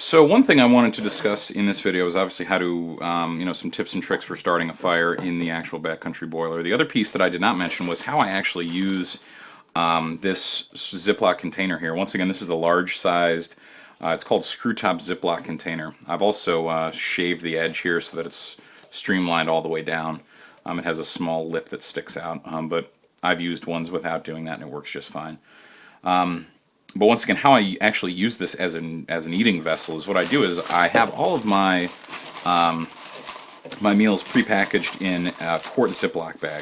So one thing I wanted to discuss in this video is obviously how to, some tips and tricks for starting a fire in the actual backcountry boiler. The other piece that I did not mention was how I actually use this Ziploc container here. Once again, this is the large-sized, it's called screw top Ziploc container. I've also shaved the edge here so that it's streamlined all the way down. It has a small lip that sticks out, but I've used ones without doing that and it works just fine. But once again, how I actually use this as an eating vessel is what I do is I have all of my my meals prepackaged in a quart Ziploc bag.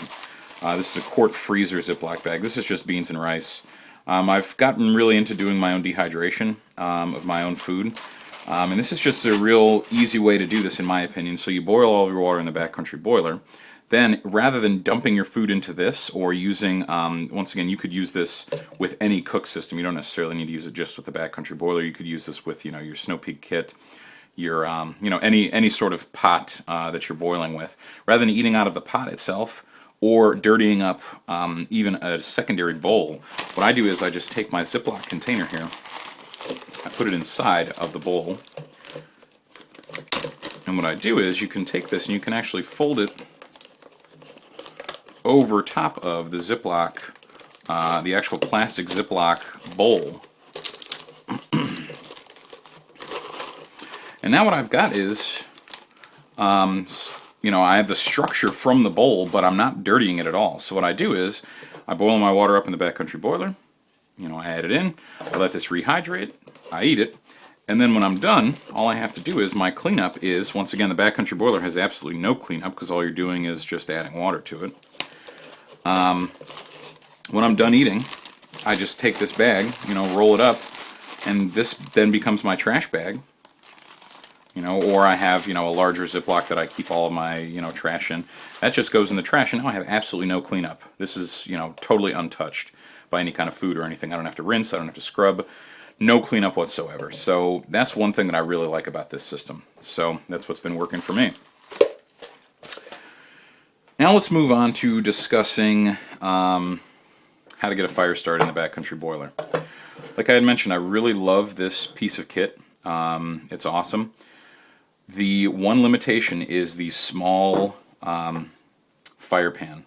This is a quart freezer Ziploc bag. This is just beans and rice. I've gotten really into doing my own dehydration of my own food. And this is just a real easy way to do this in my opinion. So you boil all of your water in the backcountry boiler. Then, rather than dumping your food into this or using, once again, you could use this with any cook system. You don't necessarily need to use it just with the backcountry boiler. You could use this with, your Snow Peak kit, your, any sort of pot that you're boiling with. Rather than eating out of the pot itself or dirtying up even a secondary bowl, what I do is I just take my Ziploc container here, I put it inside of the bowl, and what I do is you can take this and you can actually fold it over top of the Ziploc, the actual plastic Ziploc bowl. And now what I've got is, I have the structure from the bowl, but I'm not dirtying it at all. So what I do is, I boil my water up in the backcountry boiler, I add it in, I let this rehydrate, I eat it, and then when I'm done, all I have to do is, my cleanup is, once again, the backcountry boiler has absolutely no cleanup because all you're doing is just adding water to it. When I'm done eating, I just take this bag, roll it up, and this then becomes my trash bag. Or I have, a larger Ziploc that I keep all of my, trash in. That just goes in the trash, and now I have absolutely no cleanup. This is, totally untouched by any kind of food or anything. I don't have to rinse, I don't have to scrub, no cleanup whatsoever. So that's one thing that I really like about this system. So that's what's been working for me. Now let's move on to discussing how to get a fire started in the backcountry boiler. Like I had mentioned, I really love this piece of kit. It's awesome. The one limitation is the small fire pan.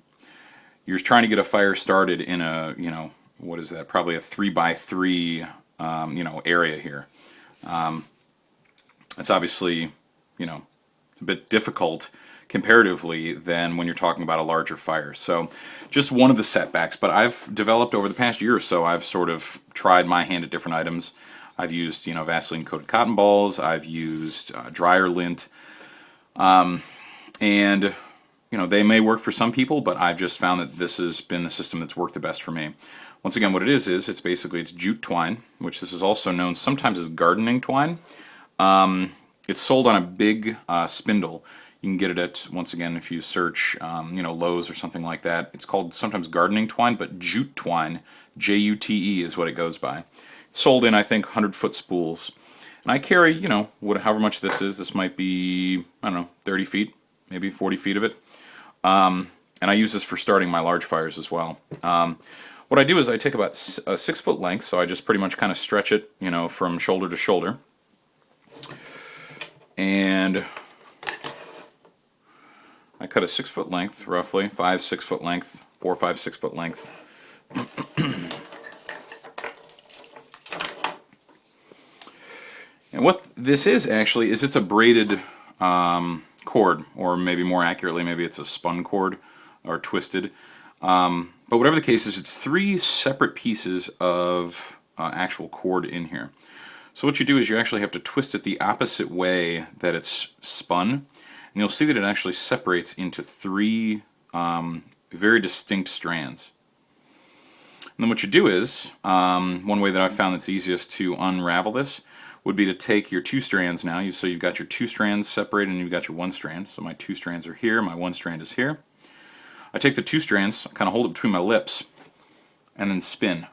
You're trying to get a fire started in a, what is that? Probably a 3x3, area here. It's obviously, a bit difficult comparatively than when you're talking about a larger fire. So just one of the setbacks, but I've developed over the past year or so, I've sort of tried my hand at different items. I've used, Vaseline coated cotton balls, I've used dryer lint, and, they may work for some people, but I've just found that this has been the system that's worked the best for me. Once again, what it is it's basically jute twine, which this is also known sometimes as gardening twine. It's sold on a big spindle. You can get it at, once again, if you search, Lowe's or something like that. It's called sometimes gardening twine, but jute twine, J-U-T-E is what it goes by. It's sold in, I think, 100-foot spools. And I carry, however much this is. This might be, 30 feet, maybe 40 feet of it. And I use this for starting my large fires as well. What I do is I take about a 6-foot length, so I just pretty much kind of stretch it, from shoulder to shoulder. And I cut a 6-foot length, roughly, 5-6-foot length, 4, 5, 6-foot length. And what this is actually is it's a braided cord, or maybe more accurately, maybe it's a spun cord or twisted. But whatever the case is, it's 3 separate pieces of actual cord in here. So what you do is you actually have to twist it the opposite way that it's spun. And you'll see that it actually separates into 3 very distinct strands. And then what you do is, one way that I've found that's easiest to unravel this would be to take your 2 strands now. So you've got your 2 strands separated and you've got your 1 strand. So my 2 strands are here, my 1 strand is here. I take the 2 strands, kind of hold it between my lips, and then spin.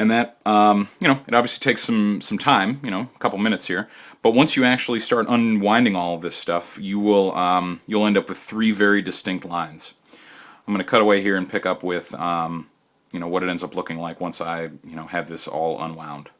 And that, it obviously takes some time, a couple minutes here. But once you actually start unwinding all of this stuff, you'll end up with three very distinct lines. I'm going to cut away here and pick up with, what it ends up looking like once I, have this all unwound.